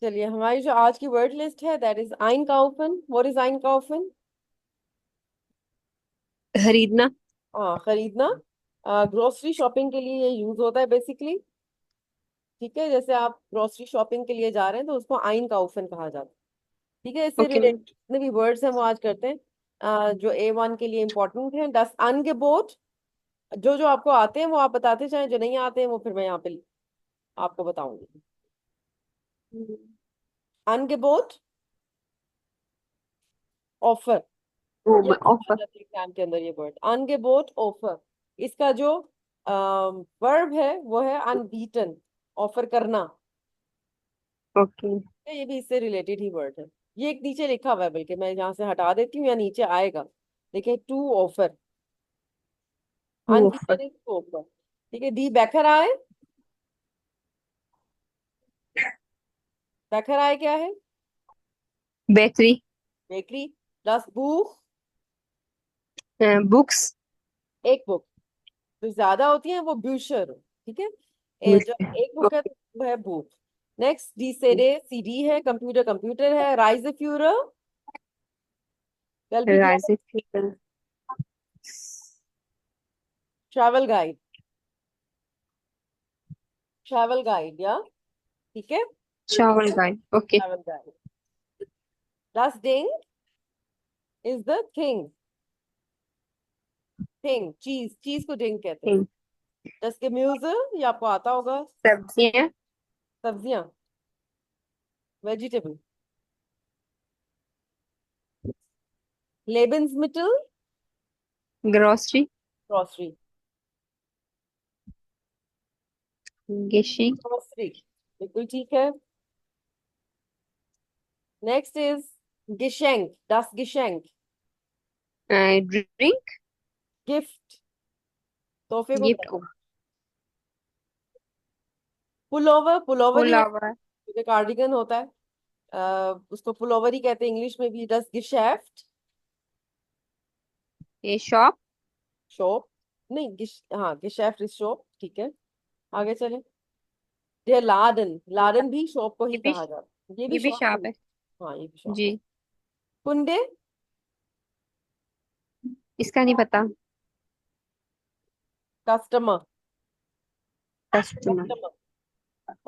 चलिए, हमारी जो आज की वर्ड लिस्ट है दैट इज आइनकाउफन। व्हाट इज आइनकाउफन? खरीदना। हाँ, खरीदना। ग्रोसरी शॉपिंग के लिए ये यूज होता है बेसिकली। ठीक है, जैसे आप ग्रोसरी शॉपिंग के लिए जा रहे हैं तो उसको आइनकाउफन कहा जाता है। ठीक है, इससे ओके रिलेटेड मैम। जितने भी वर्ड्स हैं वो आज करते हैं। जो A1 के लिए इंपॉर्टेंट है, दस अनगेबोट। जो जो आपको आते हैं वो आप बताते जाएं, जो नहीं आते हैं वो फिर मैं यहाँ पे आपको बताऊंगी। अनगेबोट, ऑफर। ये आपसे आ ऑफर। जाता है एग्जाम के अंदर, ये वर्ड अनगेबोट ऑफर। इसका जो वर्ब है वो है अनबीटन, ऑफर करना। ओके। ये भी इससे रिलेटेड ही वर्ड है। ये एक नीचे लिखा हुआ है, बल्कि मैं यहाँ से हटा देती हूँ या नीचे आएगा। देखिए, टू ऑफर, ऑफर। अनबीटन इज ऑफर। ठीक है, दी बैकर आए। बैकर आए क्या है? Bakery. Bakery. Plus book, books. एक बुक। जो ज्यादा होती है वो ब्यूशर। ठीक है, जो एक बुक है ओके। तो वो है बुक। नेक्स्ट, डी से डे, सीडी है। कंप्यूटर, कंप्यूटर है। राइज फ्यूरल, कल भी किया था। राइस पीपल। ट्रैवल गाइड, ट्रैवल गाइड या। ठीक है, चावल गाय। ओके। Travel guide. लास्ट डिंग इज द थिंग। थिंग, चीज, चीज को डिंग कहते हैं। जस्ट के म्यूजिक, ये आपको आता होगा। सब्जियां। सब्जियां, वेजिटेबल। लेबन्समिटल, ग्रोसरी। ग्रोसरी। गिशिंग। ग्रोसरी, बिल्कुल ठीक है। नेक्स्ट इज गिशेंक, दस गिशेंक। ड्रिंक। गिफ्ट, तोहफे को गिफ्ट। कहते हैं। पुलोवर, पुलोवर ही होता पुलावर। है, कार्डिगन होता है। उसको पुलोवर ही कहते हैं इंग्लिश में भी। दस गिशेफ्ट, ये शॉप। शॉप। नहीं, हाँ, गिशेफ्ट इज शॉप। ठीक है, आगे चले। ये लादन, लादन भी शॉप को ये ही भी कहा जाता है, ये भी ये भी शॉप शॉप को। है। हाँ, ये भी शॉप है। जी। कुंडे, इसका नहीं पता। Customer, customer. कस्टमर।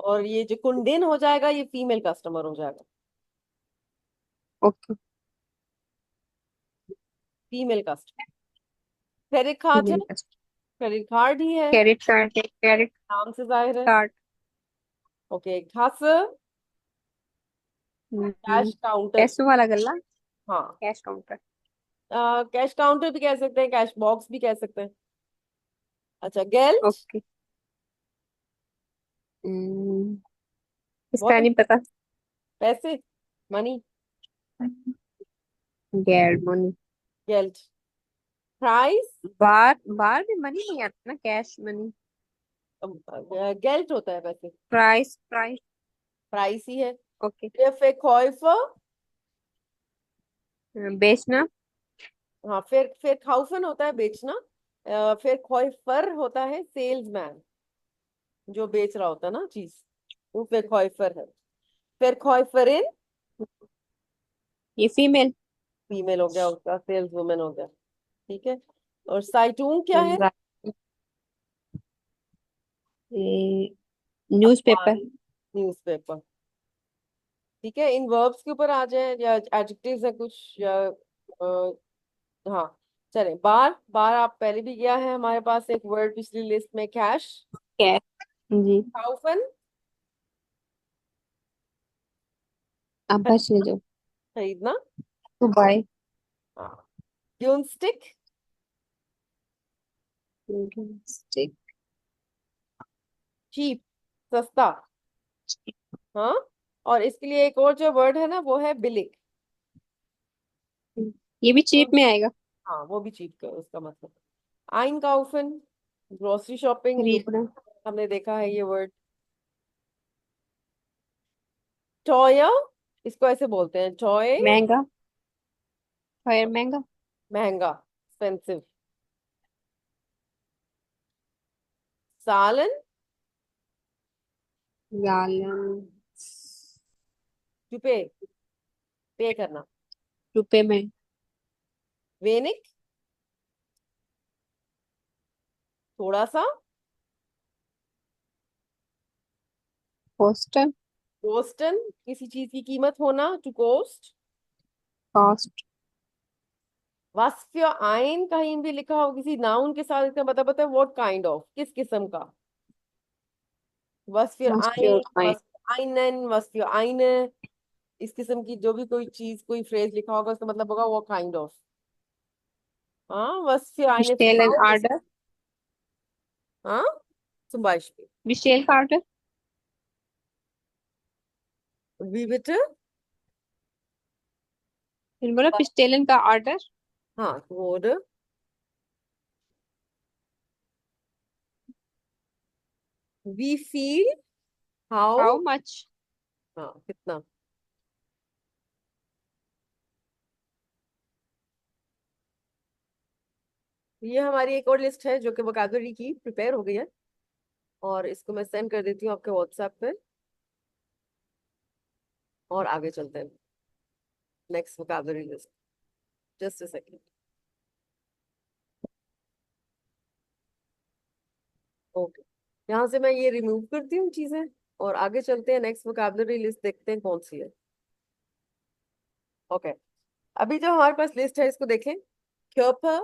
और ये जो कुंडिन हो जाएगा ये फीमेल कस्टमर हो जाएगा। Female customer. क्रेडिट कार्ड है, ओके। क्रेडिट कार्ड ही है, कैरेट कार्ड है। कैरेट नाम से जाहिर है। कार्ड। ओके, घास, कैश काउंटर। पैसों वाला गल्ला। हाँ, कैश काउंटर। कैश काउंटर भी कह सकते हैं, कैश बॉक्स भी कह सकते हैं। अच्छा, गेल्ट। ओके। हम्म, इसका बहुत नहीं पता। पैसे, मनी। गैर मनी। गेल्ट। प्राइस, बार बार में मनी नहीं आता ना, कैश मनी। गेल्ट होता है वैसे। Price price. प्राइस ही है। ओके। ये verkäufer। बेचना। हाँ, फिर खाउफन होता है बेचना। फिर खोइफर होता है सेल्समैन, जो बेच रहा होता है ना चीज। वो फिर खोइफर है। फिर खोइफरिन, ये फीमेल। फीमेल हो गया, उसका सेल्स वुमेन हो गया। ठीक है, और साइटून क्या है? न्यूज़पेपर। अखबार, न्यूज़पेपर। ठीक है, इन वर्ब्स के ऊपर आ जाए या एडजेक्टिव्स है कुछ या हाँ। चले, बार बार आप पहले भी गया है हमारे पास एक वर्ड पिछली लिस्ट में, कैश। कैश। जी। काउफन, आप बच ले जाओ। खरीदना। To buy. हाँ, स्टिक, स्टिक। चीप, सस्ता। हाँ, और इसके लिए एक और जो वर्ड है ना वो है बिलिक। ये भी चीप में आएगा। हाँ, वो भी चीप का उसका मतलब। आइन काउफन, ग्रोसरी शॉपिंग, ये खरीदना। हमने देखा है ये वर्ड। टॉय, इसको ऐसे बोलते हैं, टॉय। महंगा। फायर महंगा। महंगा, एक्सपेंसिव। सालन, गालन। टू पे करना। रुपए में। वेनिक, थोड़ा सा। पोस्टर। कोस्टन, किसी चीज की कीमत होना, टू कोस्ट। कॉस्ट। वास्फिया आइन कहीं भी लिखा हो किसी नाउन के साथ, इसका मतलब पता है व्हाट काइंड ऑफ, किस किस्म का। वास्फिया मस्ट आइन, फाइन। वास्फिया आइनन, वास्फिया आइने, इस किस्म की जो भी कोई चीज कोई फ्रेज लिखा होगा उसका मतलब होगा वो काइंड ऑफ। हाँ, वास्फिया आइने Bestell an फ्राउ, order. हाँ, zum Beispiel. Bestell का order. Wie bitte? मैंने बोला bestellen का order. हाँ, wurde, wie viel, how, How much. हाँ, कितना। ये हमारी एक और लिस्ट है जो कि वोकैबुलरी की प्रिपेयर हो गई है, और इसको मैं सेंड कर देती हूँ आपके व्हाट्सएप पे, और आगे चलते हैं। Next vocabulary list, just a second. Okay, यहाँ से मैं ये रिमूव करती हूँ चीजें, और आगे चलते हैं। नेक्स्ट वोकैबुलरी लिस्ट देखते हैं कौन सी है। ओके, अभी जो हमारे पास लिस्ट है इसको देखें। Körper,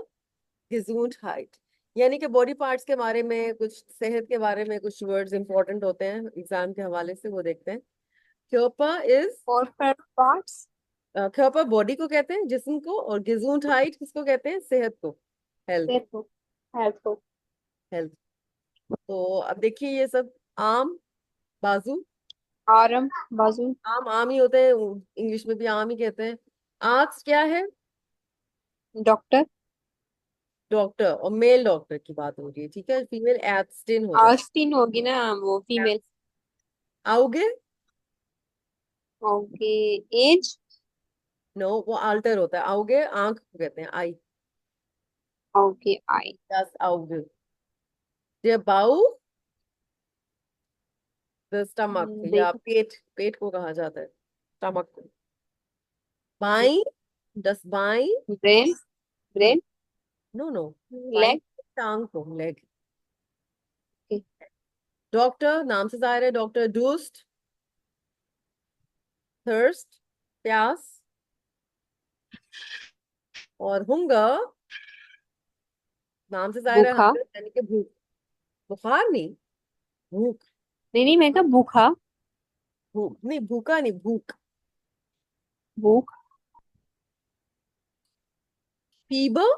Gesundheit, यानी कि बॉडी पार्ट्स के बारे में, कुछ सेहत के बारे में कुछ वर्ड्स इंपॉर्टेंट होते हैं एग्जाम के हवाले से, वो देखते हैं। Körper is, Corporate parts. Körper body को कहते हैं, जिस्म को, और Gesundheit किसको कहते हैं, सेहत को, हेल्थ। Helpful. Helpful. हेल्थ। तो अब देखिए ये सब आम, बाजू, Arm. बाजू. आम आम ही होते हैं, इंग्लिश में भी आम ही कहते हैं। आर्क्स क्या है, डॉक्टर. डॉक्टर, और मेल डॉक्टर की बात हो रही है, ठीक है, फीमेल एब्स्टिन हो जाए। आस्तीन होगी ना वो फीमेल. आओगे, ओके. एज. नो, वो आल्टर होता है, आओगे आंख को कहते हैं, आई। ओके. आई. यस, आओगे। ये बाउ, द स्टमक, या देख. पेट, पेट को कहा जाता है, स्टमक को। बाई, दस बाई, brain. No, brain. No no, बाई लेग. टांग को, लेग। डॉक्टर, नाम से जाहिर है, डॉक्टर डूस्ट, थर्स्ट, प्यास, और हुंगर, नाम से जाहिर है, भूखा. हंगर यानी कि भूख। बुखार नहीं, भूख। नहीं नहीं मैं कहा भूखा. भूख नहीं, भूखा नहीं, भूख। भूख. फीवर,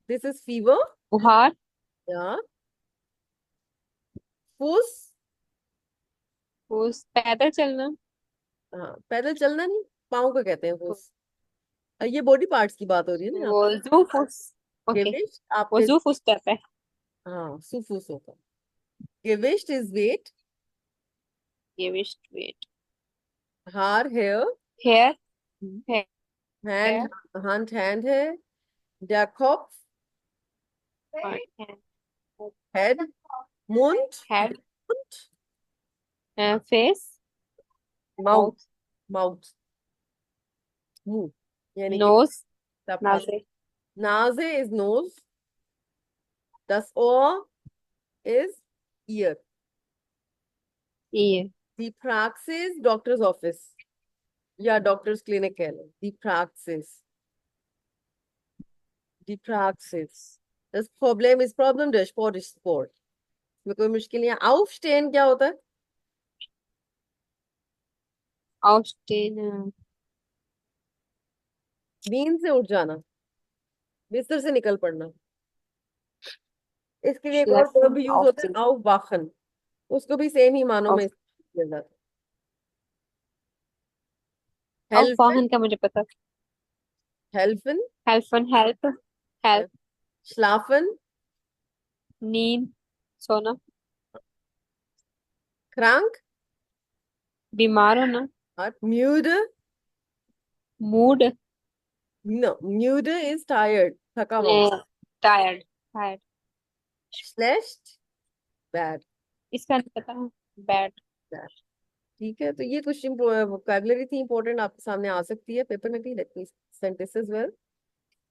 दिस इज फीवर, बुखार. या फुस, उस पैदल चलना. हाँ, पैदल चलना नहीं, पाँव को कहते हैं फुस। ये बॉडी पार्ट्स की बात हो रही है ना यहाँ वो पे। जूफुस. ओके. गेविश वो आपके, जूफुस कहता है. हाँ, सुफुस होता है। गेविश इज वेट, ये विस्ट वेट. हार hair, hair. Hand, hair. hand hand है, der Kopf, head, Mund, head. Mund, face. mouth, mouth. mouth, मुंह, यानी कि नोज. सबका। नासे. Nase is nose, das Ohr is ear, year. die Praxis doctor's office, या डॉक्टर्स क्लिनिक कह लो, die Praxis, die Praxis। Das Problem ist Problem, der Sport ist Sport, में कोई मुश्किल नहीं है। Aufstehen क्या होता है, ऑस्टिन. नींद से उठ जाना, बिस्तर से निकल पड़ना। इसके लिए एक और वर्ब स्लेपिंग. भी यूज होता ऑफ्टिन. है, aufwachen, उसको भी सेम ही मानों में ऑफ. इस्तेमाल किया जाता है। ऑफ helfen, वाहन का मुझे पता. helfen, हेल्पन. हेल्प. हेल्प. schlafen, नींद. सोना. krank, बीमार होना. और müde, mood. no, müde is tired, थका हुआ। टायर्ड. टायर्ड. schlecht, bad, इसका नहीं पता. बैड. bad। ठीक है, तो ये कुछ वोकैबुलरी थी इंपॉर्टेंट, आपके सामने आ सकती है पेपर में भी। Let me send this as well,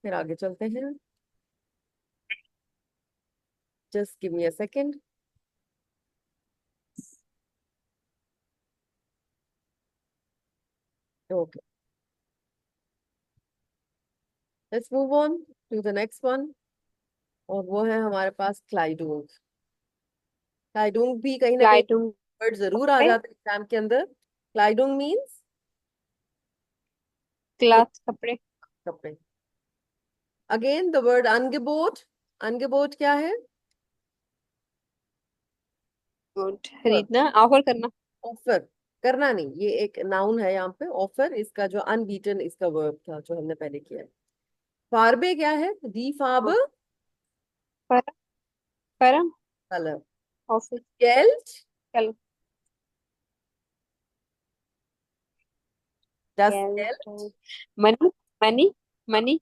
फिर आगे चलते हैं। Just give me a second. Okay, let's move on to the next one. और वो है हमारे पास क्लाइडोन। क्लाइडोंग भी कहीं ना कहीं क्लाइडुम वर्ड जरूर आ कपड़े, जाते हैं एग्जाम के अंदर। क्लाइडोंग मीन्स क्लॉथ कपड़े। कपड़े। अगेन द वर्ड अनगेबोट। अनगेबोट क्या है? गुड, खरीदना, ऑफर करना। ऑफर करना नहीं, ये एक नाउन है यहाँ पे। ऑफर इसका जो अनबीटन इसका वर्ब था जो हमने पहले किया है। फार्बे क्या है? दी फाब, परम, परम, कलर। ऑफिस, गेल्ट, कल, das गैस, Geld, money, money, money,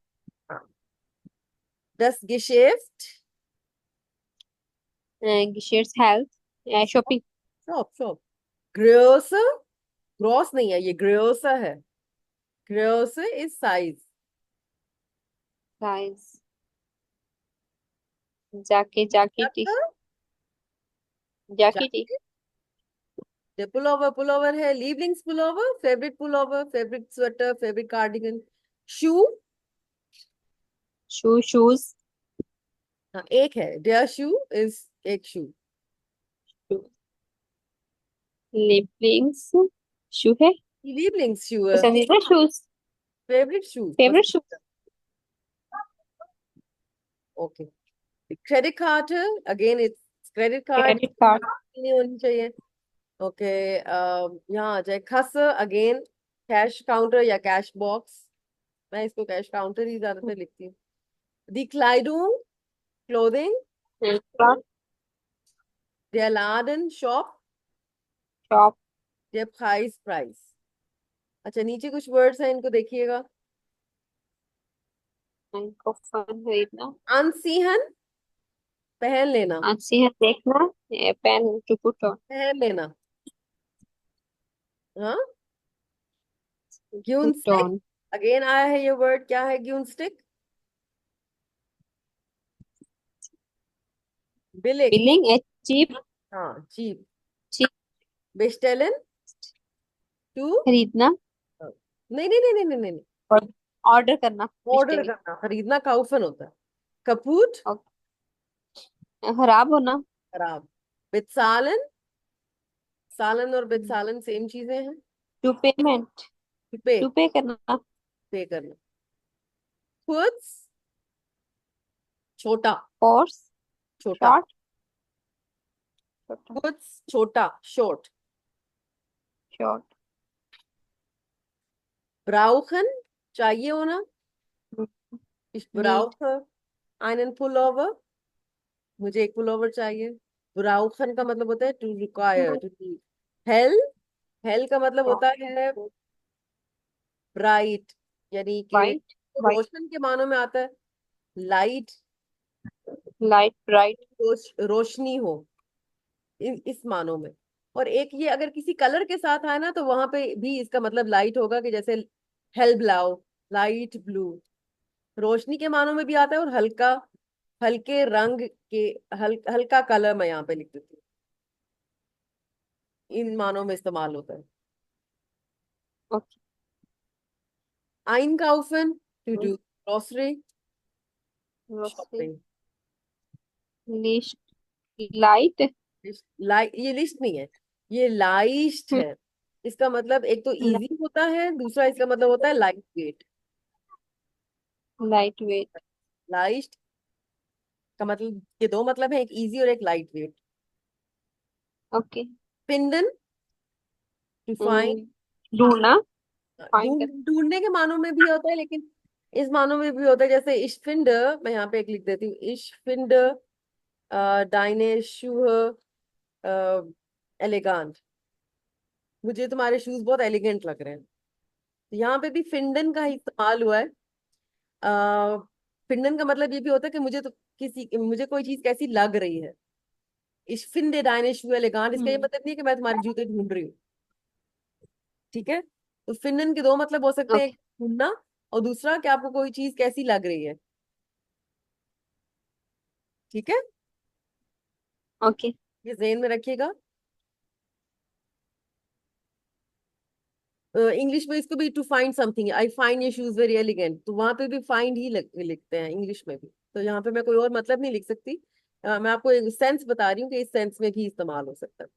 das Geschäft, shares, health, shopping, shop shop. ग्रोस, ग्रॉस नहीं है ये, ग्रोस है। Gross is size. साइज, जाके, जाकेटी, जाकेटी, पुलोवर, पुलोवर है। लीवलिंग्स pullover, favourite pullover, favourite sweater, favourite cardigan. Shoe, shoes, हाँ एक है, देयर शू इज एक शू। लिपलिंग्स, शू है, लीवलिंग्स शू है, पसंदीदा shoes, favourite shoe favourite shoes, पसंद। Okay. Credit card, again it's credit card, credit card, नहीं होनी चाहिए। ओके, यहाँ आ जाए खस। अगेन कैश काउंटर या कैश बॉक्स। मैं इसको कैश काउंटर ही ज्यादातर लिखती हूँ। दी क्लाइडूम, clothing. Shop, Der Laden, shop. Shop, Der Preis, price. अच्छा, नीचे कुछ वर्ड्स हैं, इनको देखिएगा। इनको फन खरीदना, अनसीहन, पहन लेना। अच्छी है देखना, पेन टू पुट ऑन, पहन लेना, हाँ। ग्यून पुट स्टिक, ऑन, अगेन आया है ये वर्ड। क्या है ग्यून स्टिक? बिलिक, बिलिंग, चीप, हाँ चीप। चीप, बेस्टेलन, टू, खरीदना, नहीं नहीं नहीं नहीं नहीं नहीं, और ऑर्डर करना, ऑर्डर मिस्टेली, करना। खरीदना काउफन होता है। कपूट, और खराब होना, खराब। बित्सालन, सालन और बित्सालन सेम चीजें हैं। टू पेमेंट, पे, टू पे करना, पे करना। खुद्स, छोटा, कोर्स, छोटा। शॉर्ट, छोटा, खुद्स छोटा, शॉर्ट। शॉर्ट, ब्राउखन, चाहिए होना। Ich need, brauche einen Pullover, मुझे एक पुलोवर चाहिए। ब्राउखन का मतलब होता है टू रिक्वायर, टू नीड। हेल, हेल का मतलब होता है ब्राइट, यानी कि वाइट, वाइट, रोशन के मानों में आता है। लाइट, लाइट, ब्राइट, रोशनी हो, इस मानों में। और एक ये अगर किसी कलर के साथ आए ना, तो वहां पे भी इसका मतलब लाइट होगा, कि जैसे हेल ब्लाउ, लाइट ब्लू। रोशनी के मानों में भी आता है, और हल्का, हल्के रंग के, हल्का कलर मैं यहाँ पे लिख देती हूँ, इन मानों में इस्तेमाल होता है। Okay, einkaufen, to do grocery, grocery, shopping. List, light, light, ये लिस्ट नहीं है, ये लाइस्ट है। इसका मतलब एक तो इजी होता है, दूसरा इसका मतलब होता है light weight. Light weight, light का मतलब, ये दो मतलब है, एक इजी और एक लाइट वेट। ओके, फिंडन, टू फाइंड, ढूंढना, फाइंड कर, ढूंढने के मानों में भी होता है, लेकिन इस मानों में भी होता है। जैसे इश फिंड, मैं यहाँ पे एक लिख देती हूँ। इश फिंड डाइने शूह एलिगांट, मुझे तुम्हारे शूज बहुत एलिगेंट लग रहे हैं। तो यहाँ पे भी फिंडन का ही इस्तेमाल हुआ है। फिंडन का मतलब ये भी होता है कि मुझे तो मुझे कोई चीज कैसी लग रही है। इश फिंडे डाइने शू एलिगांट, इसका ये मतलब नहीं है कि मैं तुम्हारे जूते ढूंढ रही हूँ। ठीक है, तो फिनन के दो मतलब हो सकते हैं, एक ओके ढूंढना, और दूसरा कि आपको कोई चीज कैसी लग रही है। ठीक है, ओके ये ज़हन में रखिएगा। इंग्लिश में इसको भी to find something, I find your shoes very elegant, तो वहां पे भी फाइंड ही लिखते हैं इंग्लिश में भी, तो यहाँ पे मैं कोई और मतलब नहीं लिख सकती। मैं आपको एक सेंस बता रही हूँ कि इस सेंस में भी इस्तेमाल हो सकता है।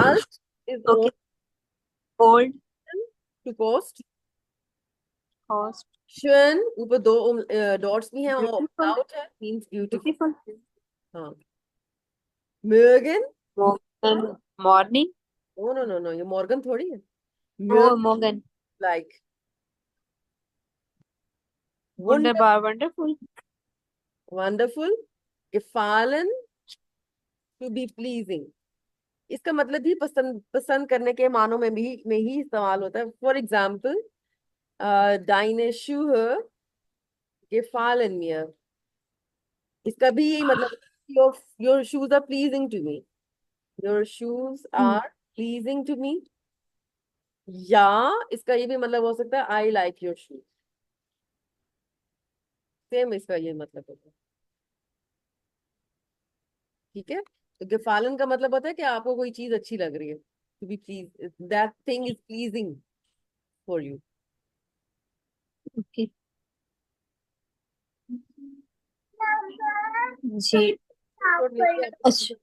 अल्ट is okay old to cost. Cost शन, ऊपर दो डॉट्स भी हैं और ब्यूटीफुल आउट है, मींस ब्यूटीफुल। ब्यूटीफुल हाँ, मॉर्गन। Morning no no no no, ये मॉर्गन थोड़ी है। ओ मोगन लाइक वंडरबार wonderful wonderful, gefallen, to be pleasing. इसका मतलब भी पसंद पसंद करने के मानों में ही इस्तेमाल होता है। For example, deine Schuhe gefallen mir, इसका भी यही मतलब, your shoes are pleasing to me, your shoes are pleasing to me. या इसका ये भी मतलब हो सकता है, I like your shoes, same इसका ये मतलब होता है। ठीक है, तो gefallen का मतलब होता है कि आपको कोई चीज अच्छी लग रही है, to be please, that thing is pleasing for you. Okay जी अच्छा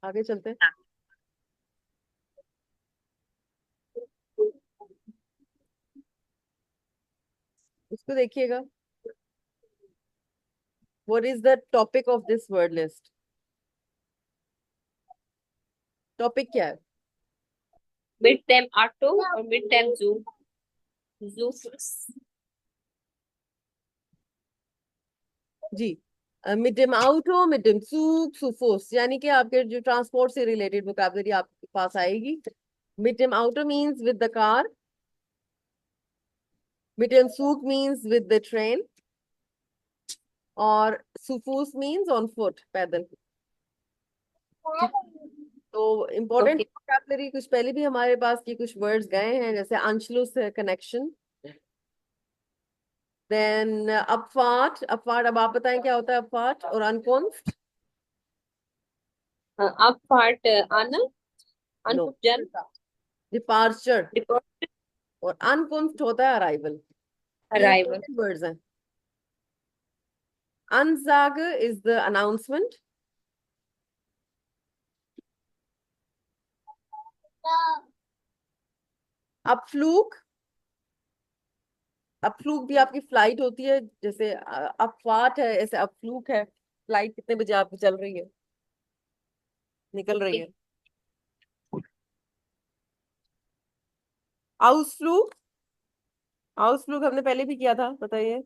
आगे चलते हैं, उसको देखिएगा। What is the topic of this word list? Topic क्या है? मिड टाइम ऑटो और मिड टाइम जू जू जी, mit dem Auto, mit dem Zug, zu Fuß, यानी कि आपके जो ट्रांसपोर्ट से रिलेटेड वोकैबलरी आपके पास आएगी। Mit dem Auto means with the car, mit dem Zug means with the train, और zu Fuß means on foot, पैदल। तो इम्पोर्टेंट ओके वोकैबलरी कुछ पहले भी हमारे पास की कुछ वर्ड्स गए हैं, जैसे अंशुलुस है कनेक्शन, देन अपवार्ट, अपवार्ट अब आप बताएं क्या होता है अपवार्ट, और अनकॉन्स्ट। अब पार्ट आना नो, अनपुजन डिपार्चर, डिपोर्ट और अनकॉन्स्ट होता है अराइवल। ये अराइवल इंपॉर्टेंट वर्ड्स हैं। Ansage is the announcement. Abflug, abflug भी आपकी फ्लाइट होती है, जैसे अपफार्ट है ऐसे abflug है, फ्लाइट कितने बजे आपकी चल रही है, निकल रही ओके है। Ausflug, Ausflug हमने पहले भी किया था, बताइए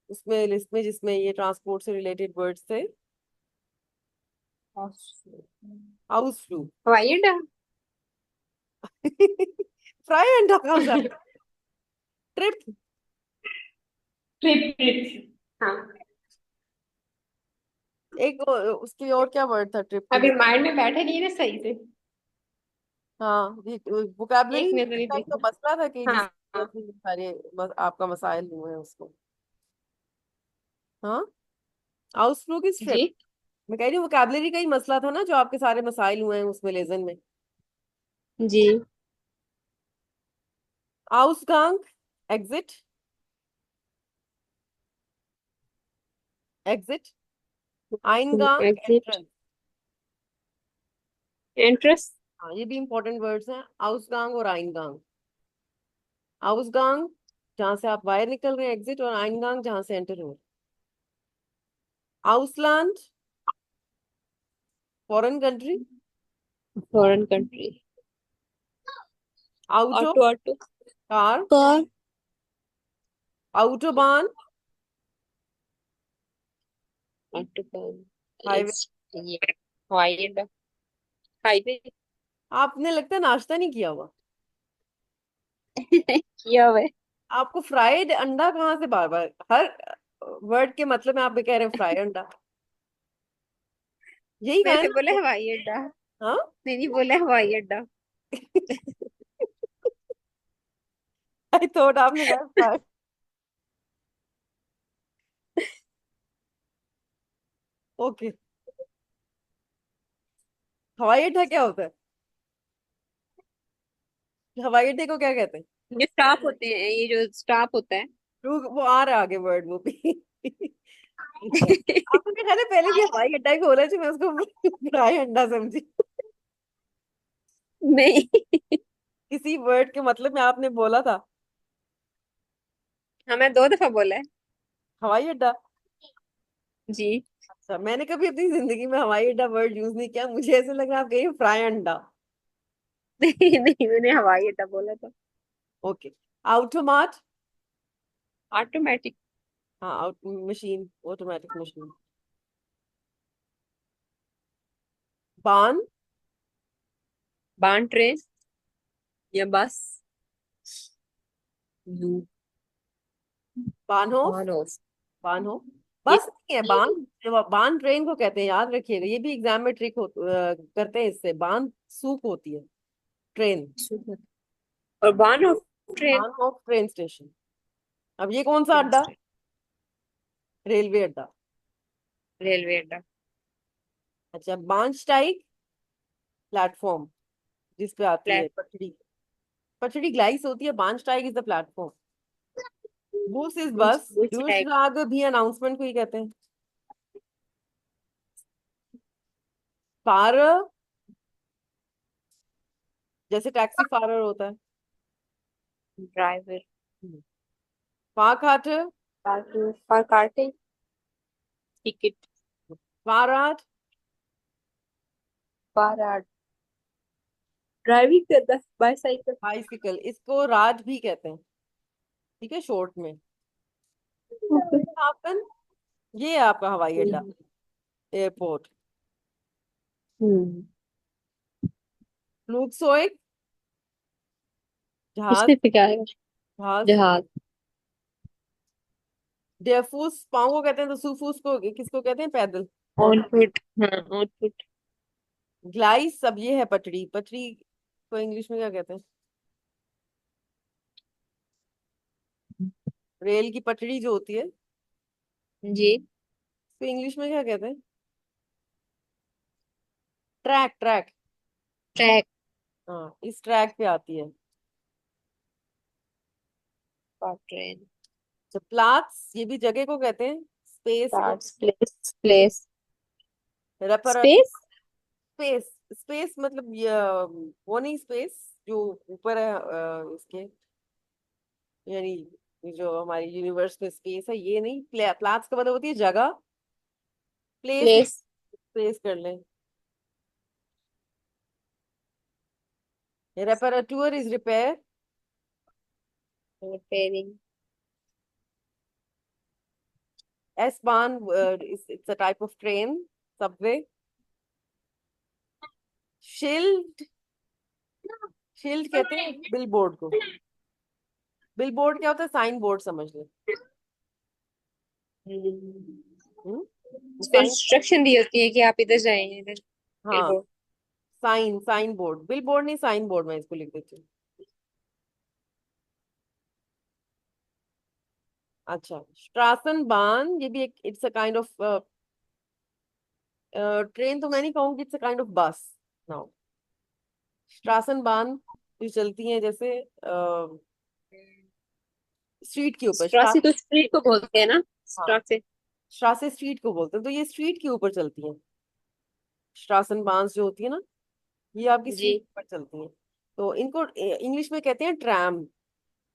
उसमें लिस्ट में जिसमें ये ट्रांसपोर्ट से रिलेटेड वर्ड्स थे। Ausflug। हवाई अड्डा फ्राई अंडा कहाँ से? ट्रिप। ट्रिप ट्रिप हाँ एक उसकी और क्या वर्ड था ट्रिप के अभी लिए? माइंड में बैठे नहीं ना सही से हाँ, वोकैबलरी एक मिनट नहीं का देखो मसला था कि जिस हाँ हाँ, सारे आपका मसाइल हुए हैं उसको। हाँ, आउटफ्लो इज ट्रिप। जी मैं कह रही हूँ वोकैबलरी का ही मसला था ना, जो आपके सारे मसाइल हुए हैं उसमें लेसन में। जी आउसगांग, एग्जिट, एग्जिट। आइनगांग, एग्जिट एंट्रेंस। एंट्रेंस हाँ, ये भी इंपॉर्टेंट वर्ड्स हैं, आउसगांग और आइनगांग। आउसगांग जहां से आप बाहर निकल रहे हैं, एग्जिट, और आइनगांग जहां से एंटर हो रहे हैं। आउसलैंड, फॉरेन कंट्री। फॉरेन कंट्री आउटो, ऑटो ऑटो कार। कार आउटोबान, ऑटो कार हाईवे। इस ये हवाई अड्डा हाईवे आपने लगता है नाश्ता नहीं किया हुआ। किया हुआ है आपको फ्राइड अंडा कहाँ से बार बार, हर वर्ड के मतलब में आप भी कह रहे हैं फ्राई अंडा, यही कहा है मैंने ना बोला आपने? हवाई अड्डा। हाँ। नहीं बोला हवाई अड्डा। आई थॉट आपने कहा फ्राई। ओके। हवाई अड्डा क्या होता है? हवाई अड्डे को क्या कहते हैं? जो स्टॉप होते हैं, ये जो स्टॉप होता है। वो आ रहा है आगे वर्ड वो भी। अच्छा, आपने ख्याल है पहले भी हवाई अड्डा ही बोला थी, मैं उसको फ्राई अंडा समझी। नहीं। किसी वर्ड के मतलब में आपने बोला था हाँ, मैं 2 दफा बोला है। हवाई अड्डा। जी। अच्छा, मैंने कभी अपनी जिंदगी में हवाई अड्डा वर्ड यूज नहीं किया, मुझे ऐसे लग रहा है आप कहिए फ्राई अंडा। नहीं नहीं, मैंने हवाई अड्डा बोला था। ओके। ऑटोमाट। ऑटोमेटिक। हाँ, आउट मशीन, ऑटोमेटिक मशीन। बान। बान ट्रेन या बस। जू। बानहोफ। बान ऑफ। बानहोफ ये बस नहीं है, बान। जब बान ट्रेन को कहते हैं, याद रखिएगा, ये भी एग्जाम में ट्रिक करते हैं इससे, बान सूक होती है ट्रेन। और बान ऑफ ट्रेन। बानहोफ ट्रेन स्टेशन। अब ये कौन सा अड्डा? रेलवे अड्डा। रेलवे अड्डा। अच्छा, बानस्टाइग प्लेटफॉर्म, जिस पे आती है फ्लैट। पटरी। पटरी ग्लाइस होती है, बानस्टाइग इज द प्लेटफॉर्म। बूस इज बुश बस, बुश टैग। ड्यूशराग भी अनाउंसमेंट को ही कहते हैं। फार, जैसे टैक्सी फारर होता है। ड्राइवर। फाखाट। फॉर कार्टिंग। टिकट। फाराट। फॉर ड्राइविंग करता है, बाईसाइकिल। बाइसिकल, इसको राज भी कहते हैं, ठीक है, शॉर्ट में। आपन, ये है आपका हवाई अड्डा, एयरपोर्ट। हम्म। फ्लूगसोइक, जहाज। इसमें फिर क्या है? जहाज। जहाज। डेफूस पाँव को कहते हैं, तो सूफूस को किसको कहते हैं? पैदल। On foot. हाँ, ऑन फुट। ग्लाइस, अब ये है पटरी, पटरी को इंग्लिश में क्या कहते हैं? रेल की पटरी जो होती है, जी। तो इंग्लिश में क्या कहते हैं? Track, track. ट्रैक। हाँ, इस ट्रैक पे आती है। For train. तो प्लाट्स, ये भी जगह को कहते हैं, स्पेस को। स्टार्ट्स प्लेस प्लेस। रेपर। स्पेस। स्पेस। स्पेस मतलब ये वो नहीं, स्पेस जो ऊपर है इसके, यानी ये जो हमारी यूनिवर्स में स्पेस है, ये नहीं। प्लाट्स का मतलब होती है जगह। प्लेस नहीं, प्लेस। स्पेस कर लें। रेपरेटूर इज रिपेयर। रिपेयरिंग। एस बान, it's a type of train, Subway. Shield, shield कहते हैं बिल बोर्ड को। बिल बोर्ड क्या होता है? साइन बोर्ड समझ लें। फिर साइन। इंस्ट्रक्शन दी होती है कि आप इधर जाएं, इधर। फिर हाँ, वो। Sign, sign board, billboard नहीं, साइन बोर्ड, मैं इसको लिख देती हूँ। अच्छा, स्ट्रासन बान, ये भी एक, it's a kind of train, तो मैं नहीं कहूंगी, इट्स अ काइंड ऑफ बस नाउ। स्ट्रासन बान जो चलती हैं जैसे स्ट्रीट के ऊपर, स्ट्रासी तो स्ट्रीट को बोलते हैं ना। हाँ, स्ट्रासे। स्ट्रासे स्ट्रीट को बोलते हैं, तो ये स्ट्रीट के ऊपर चलती हैं। स्ट्रासन बांस जो होती है ना, ये आपकी जी। स्ट्रीट पर चलती हैं। तो इनको इंग्लिश में कहते हैं ट्रैम।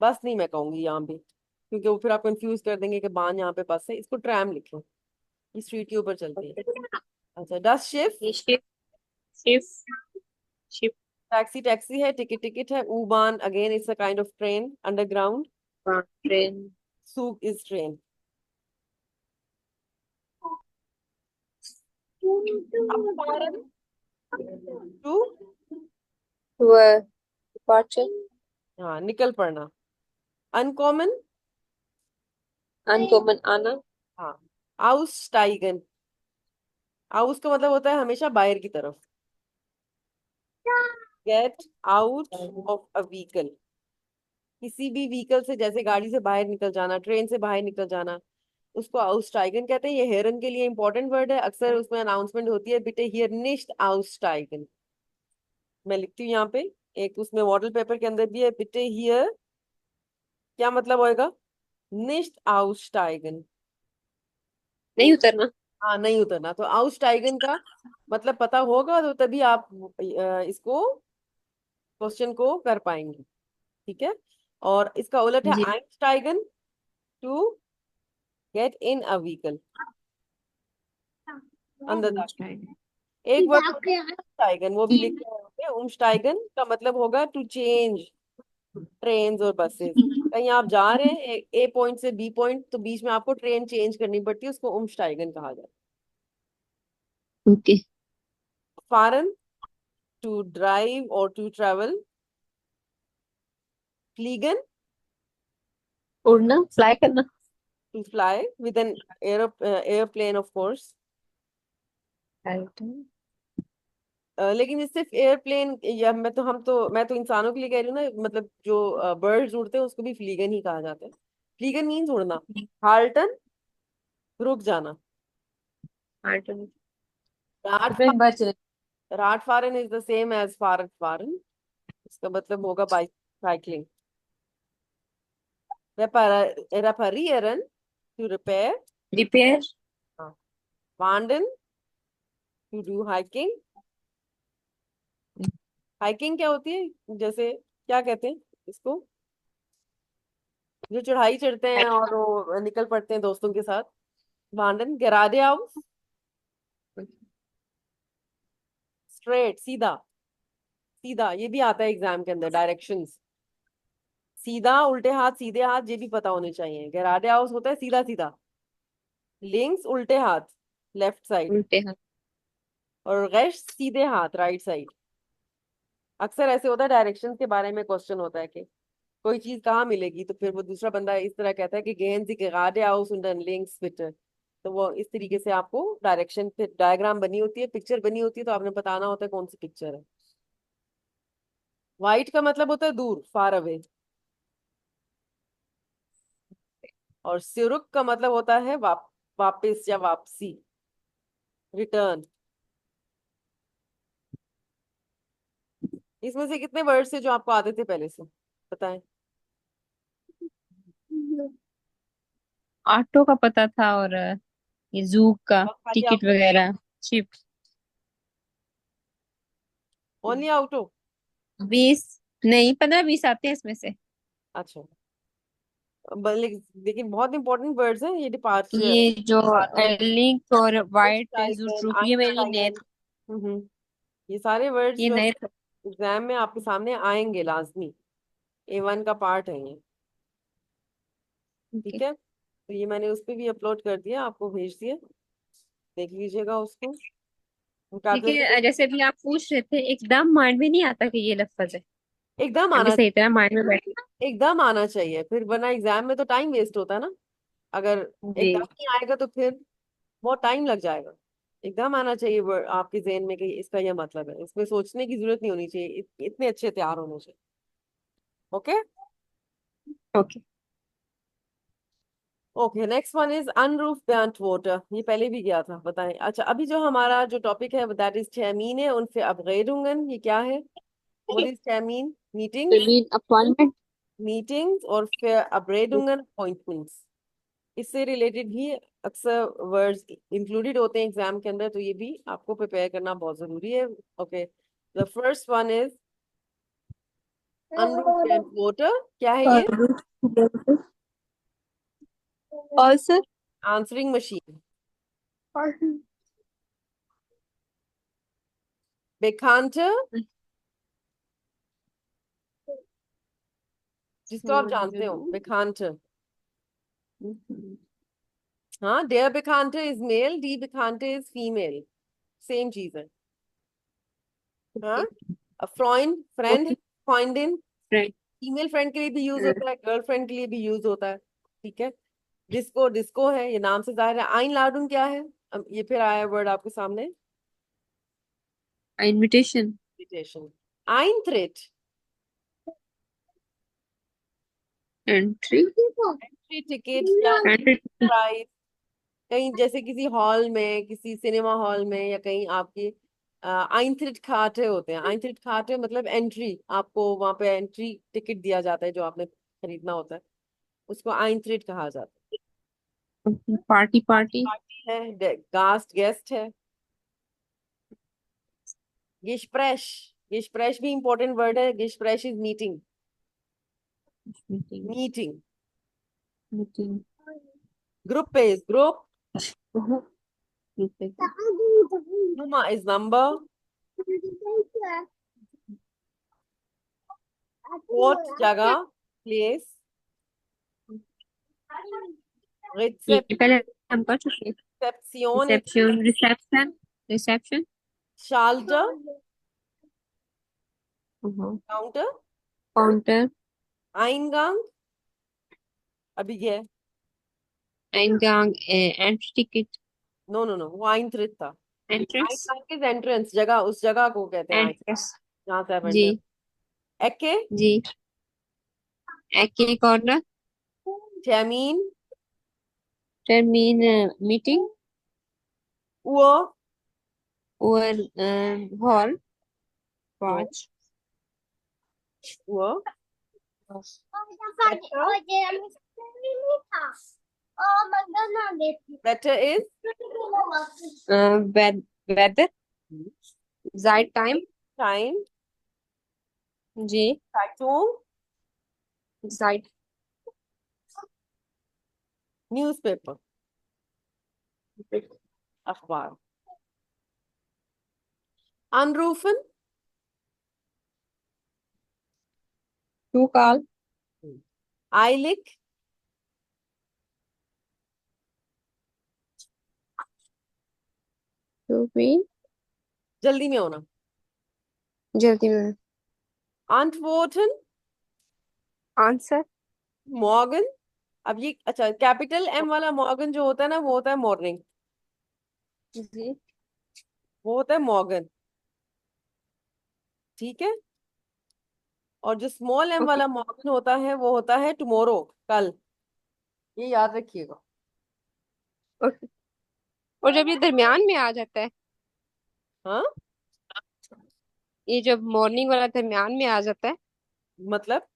बस नहीं मैं कहूंगी यहाँ पे, क्योंकि वो फिर आप कंफ्यूज कर देंगे कि बान यहाँ पे बस है, इसको ट्रैम लिखें। ये स्ट्रीट के ऊपर चलती है। अच्छा, डस शिफ्ट। ये ship. Ship. Ship. Taxi, taxi है। टिकट, टिकट है। ऊ बान, again it's a kind of train, underground. हाँ, ट्रेन। सूक इज ट्रेन। अब हमारा टू। वह डिपार्चर। हाँ, निकल पड़ना। अनकॉमन। अनकॉमन आना। हाँ, आउस्टाइगन। आउस का मतलब होता है हमेशा बाहर की तरफ। Get out of a vehicle, किसी भी व्हीकल से, जैसे गाड़ी से बाहर निकल जाना, ट्रेन से बाहर निकल जाना, उसको आउस्टाइगन कहते हैं। ये हेरन के लिए इंपॉर्टेंट वर्ड है, अक्सर उसमें अनाउंसमेंट होती है, बिटे हियर निश्ट आउस्टाइगन। मैं लिखती हूँ यहाँ पे, एक उसमें मॉडल पेपर के अंदर भी है, बिटे हियर क्या मतलब होएगा, निश्ट आउस्टाइगन। नहीं उतरना। हाँ, नहीं उतरना। तो आउस्टाइगन का मतलब पता होगा तो तभी आप इसको, क्वेश्चन को कर पाएंगे। ठीक है। और इसका उलट है जी। आइंस्टाइगन, to get in a vehicle, अंदर दाखिल। एक वर्ड उमस्टाइगन, वो भी लिखते हैं यहाँ पे। उमस्टाइगन का मतलब होगा टू चेंज ट्रेन और बसेस। कहीं आप जा रहे हैं ए पॉइंट से बी पॉइंट, तो बीच में आपको ट्रेन चेंज करनी पड़ती है, उसको उमस्टाइगन कहा जाता ओके। है। फारन, टू ड्राइव और टू ट्रेवल। फ्लीगन, उड़ना, फ्लाई करना। To fly with an airplane of course. Right. लेकिन ये सिर्फ एयरप्लेन, या मैं तो इंसानों के लिए कह रही हूँ ना, मतलब जो बर्ड्स उड़ते हैं उसको भी फ्लीगन ही कहा जाता है। फ्लीगन मीन्स उड़ना। हाल्टन, रुक जाना। आर्टन। राट फिर बच रहे। राट फारन इज द सेम एज फारन फारन, इसका मतलब होगा बाइक, साइकिलिंग। रेपारियरन, टू रिपेयर। रिपेयर। वांडन, टू डू हाइकिंग। हाइकिंग क्या होती है, जैसे क्या कहते हैं इसको, जो चढ़ाई चढ़ते हैं और वो निकल पड़ते हैं दोस्तों के साथ। वांडन। गराडे हाउस, स्ट्रेट, सीधा। सीधा ये भी आता है एग्जाम के अंदर, डायरेक्शंस। सीधा, उल्टे हाथ, सीधे हाथ, ये भी पता होने चाहिए। गराडे हाउस होता है सीधा सीधा। लिंक्स, उल्टे हाथ, लेफ्ट साइड। उल्टे हाथ। और गैश, सीधे हाथ, राइट साइड। अक्सर ऐसे होता है, डायरेक्शंस के बारे में क्वेश्चन होता है कि कोई चीज कहाँ मिलेगी, तो फिर वो दूसरा बंदा इस तरह कहता है कि gehen Sie geradeaus und dann links bitte। तो वो इस तरीके से आपको डायरेक्शन, फिर डायग्राम बनी होती है, पिक्चर बनी होती है, तो आपने बताना होता है कौन सी पिक्चर है। वाइट का मतलब होता है दूर, फार अवे। और सिरुक का मतलब होता है वापस या वापसी, रिटर्न। इसमें से कितने वर्ड्स थे जो आपको आते थे पहले से, बताएं। ऑटो का पता था, और ये जू का और खाली टिकट आउटो, वगैरह। शिप। ओनली आउटो। 20। नहीं, 15-20 आते हैं इसमें से। अच्छा, लेकिन बहुत इंपॉर्टेंट वर्ड्स हैं ये, डिपार्चर, ये जो डिपार्चर, लिंक और वाइट आउटस्टाइगन, जूट्रूप, ये मेरी नए। आइंस्टाइगन। ये सारे वर्ड्स ये जो है नए। एग्जाम में आपके सामने आएंगे लाजमी, A1 का पार्ट है ये। ठीक ओके। है, तो ये मैंने उस पे भी अपलोड कर दिया, आपको भेज दिया, देख लीजिएगा उसको। देखिए, vocabulary में जैसे अभी आप पूछ रहे थे, एकदम माइंड में नहीं आता कि ये लफ्ज है। एकदम अभी आना, सही तरह माइंड में बैठ। एकदम आना चाहिए, फिर वरना एग्जाम में तो टाइम वेस्ट होता है ना। अगर जी। एकदम नहीं आएगा तो फिर बहुत टाइम लग जाएगा। एकदम आना चाहिए आपके जहन में कि इसका यह मतलब है, इसमें सोचने की जरूरत नहीं होनी चाहिए, इतने अच्छे तैयार होने चाहिए। Okay. Okay. Okay, next one is अनरूफ बेantworter, ये पहले भी गया था, बताएं। अच्छा, अभी जो हमारा जो टॉपिक है that is Termine und Verabredungen, ये क्या है, व्हाट इज Termin, मीटिंग्स, टर्मिन अपॉइंटमेंट। मीटिंग्स, और Verabredungen अपॉइंटमेंट्स। इससे रिलेटेड भी अक्सर वर्ड्स इंक्लूडेड होते हैं एग्जाम के अंदर, तो ये भी आपको प्रिपेयर करना बहुत जरूरी है। Okay, the first one is अनरूफ बेantworter, क्या है ये, और सर। Answering machine. Bekannte, जिसको आप जानते हो, Bekannte। हाँ, der Bekannte is male, die Bekannte is female, same चीज है। हाँ, फ्रेंड, फ्रेंड, ओके। फ्रेंडिन, फ्रेंड। फीमेल फ्रेंड के लिए भी यूज होता है, गर्ल फ्रेंड के लिए भी यूज होता है। ठीक है। डिस्को डिस्को है, ये नाम से जाहिर है। आइन लाडुन क्या है? अब ये फिर आया वर्ड आपके सामने, इनविटेशन, इनविटेशन। आइन थ्रेट, एंट्री, एंट्री टिकट या एंट्री, प्राइस, कहीं जैसे किसी हॉल में, किसी सिनेमा हॉल में, या कहीं आपकी आइंथ्रिट खाते होते हैं। आइंथ्रिट खाते मतलब एंट्री, आपको वहां पे एंट्री टिकट दिया जाता है जो आपने खरीदना होता है, उसको आइंथ्रिट कहा जाता पार्टी, पार्टी, है। पार्टी है, गास्ट गेस्ट है। गिशप्रेश, गिशप्रेश भी इंपॉर्टेंट वर्ड है। गिशप्रेश is meeting, meeting, meeting. Meeting, group पे इज ग्रुप। मीटिंग, नुमा इज नंबर। कोट जगह, प्लेस। ये पहले हम कर चुके हैं। Reception is reception, reception, reception, शाल्टर, काउंटर। काउंटर, आइनगांग अभी ये है। एंगांग, entry ticket, no no no, वो आइंथ्रिट था। एंट्रेंस, आइनगांग इज एंट्रेंस, जगह, उस जगह को कहते हैं आइन, एंट्रेंस, जहाँ से आप जी, एंटर। एके, जी, एके कॉर्नर, टैमीन, टर्मीन, मीटिंग, वो, और हॉल, नो, पाँच, वो, बेटर इज, वेदर, जाइड टाइम, टाइम, जी, टाइटूम, जाइड, न्यूज़पेपर, अखबार। अनरूफन, टू कॉल, आइलिक, टू बी, जल्दी में होना। जल्दी में, अंटवोर्टन, आंसर, मॉर्गन। अब ये अच्छा, कैपिटल एम वाला मॉर्गन जो होता है ना, वो होता है मॉर्निंग, जी, वो होता है मॉर्गन। ठीक है। और जो स्मॉल एम ओके, वाला मॉर्गन होता है वो होता है टुमारो, कल। ये याद रखिएगा। ओके। और जब ये दरमियान में आ जाता है, हाँ, ये जब मॉर्निंग वाला दरमियान में आ जाता है, मतलब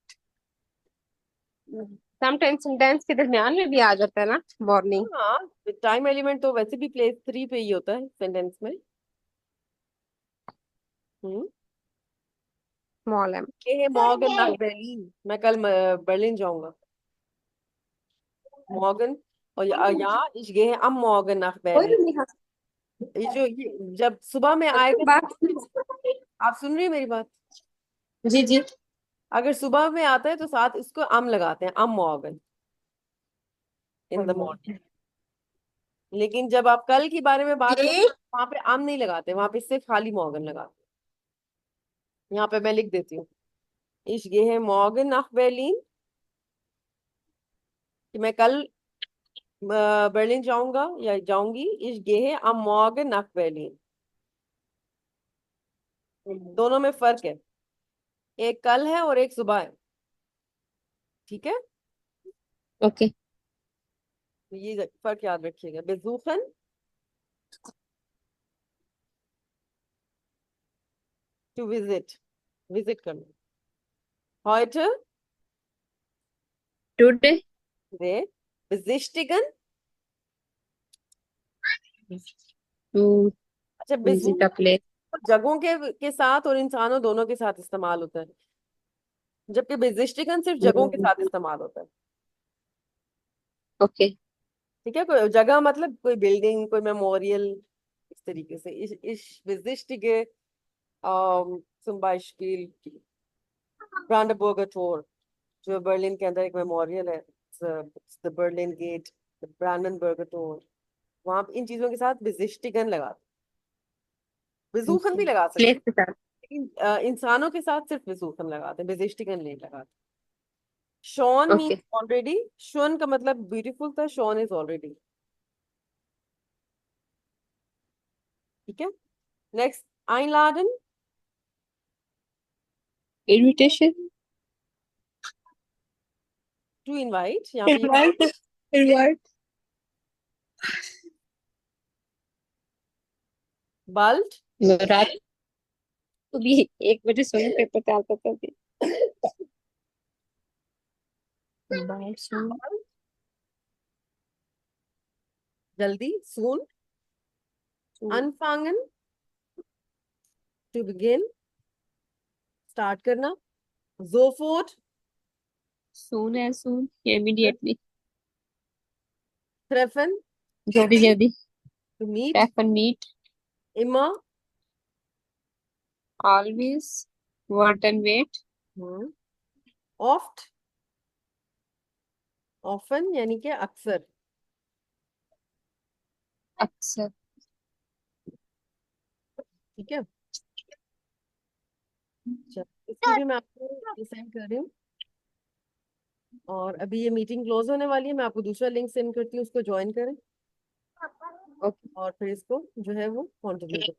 समटाइम्स सेंटेंस के दरमियान में भी आ जाता है ना, मॉर्निंग, हाँ, टाइम एलिमेंट तो वैसे भी प्लेस थ्री पे ही होता है सेंटेंस में। हम्म। स्मॉल एम, ये है मॉर्गन nach berlin, मैं कल बर्लिन जाऊंगा। मॉर्गन। और यहाँ ये है am morgen nach berlin। ये जो ये जब सुबह में आएगा, बात, आप सुन रही है मेरी बात? जी, जी, अगर सुबह में आता है तो साथ इसको am लगाते हैं, am morgen, in the morning. लेकिन जब आप कल के बारे में बात करते हैं, वहां पे am नहीं लगाते, वहां पे सिर्फ खाली morgen लगाते हैं। यहाँ पे मैं लिख देती हूँ, इस ये है morgen nach berlin, कि मैं कल बर्लिन जाऊंगा या जाऊंगी। इस ये है am morgen nach berlin। दोनों में फर्क है, एक कल है और एक सुबह है। ठीक है, ओके, तो ये फर्क याद रखिएगा। बेजूखन, टू विजिट, विजिट करना। heute, टुडे, रे, besichtigen। टू अच्छा, विजिट अ बेजूखन प्लेस, जगहों के साथ और इंसानों दोनों के साथ इस्तेमाल होता है, जबकि बेजिस्टिगन सिर्फ जगहों के साथ इस्तेमाल होता है। ओके, ठीक है, कोई जगह मतलब कोई बिल्डिंग, कोई मेमोरियल, इस तरीके से। इस बेजिस्टिगे zum Beispiel ब्रांडबर्गर टोर, जो बर्लिन के अंदर एक मेमोरियल है, द बर्लिन गेट, द ब्रांडनबर्गर टोर। वहां इन चीजों के साथ बेजिस्टिगन लगाते, बेजूखन भी लगा सकते प्लेस हैं, के साथ, लेकिन इंसानों के साथ सिर्फ बेजूखन लगाते हैं, बेजिस्टिगन नहीं लगाते। शॉन मीन्स Okay. ऑलरेडी, शोन का मतलब ब्यूटीफुल था, शॉन इज ऑलरेडी। ठीक है, next, einladen, Invitation. to invite, यहाँ पे Invite. Invite. bald, रात को भी 1 बजे सोने पेपर तैयार करता थी। बाहर सोना। जल्दी, soon, anfangen, to begin, start करना, sofort, Soon as soon. Immediately. treffen, जल्दी जल्दी। to meet, Treffen, meet. immer, Always. Want and wait. oft, often यानी कि अक्सर। अक्सर। ठीक है, चलो इसकी भी मैं आपको सेंड कर रही हूँ। और अभी ये मीटिंग क्लोज होने वाली है, मैं आपको दूसरा लिंक सेंड करती हूँ, उसको ज्वाइन करें ओके। और फिर इसको जो है वो कंटिन्यू करें।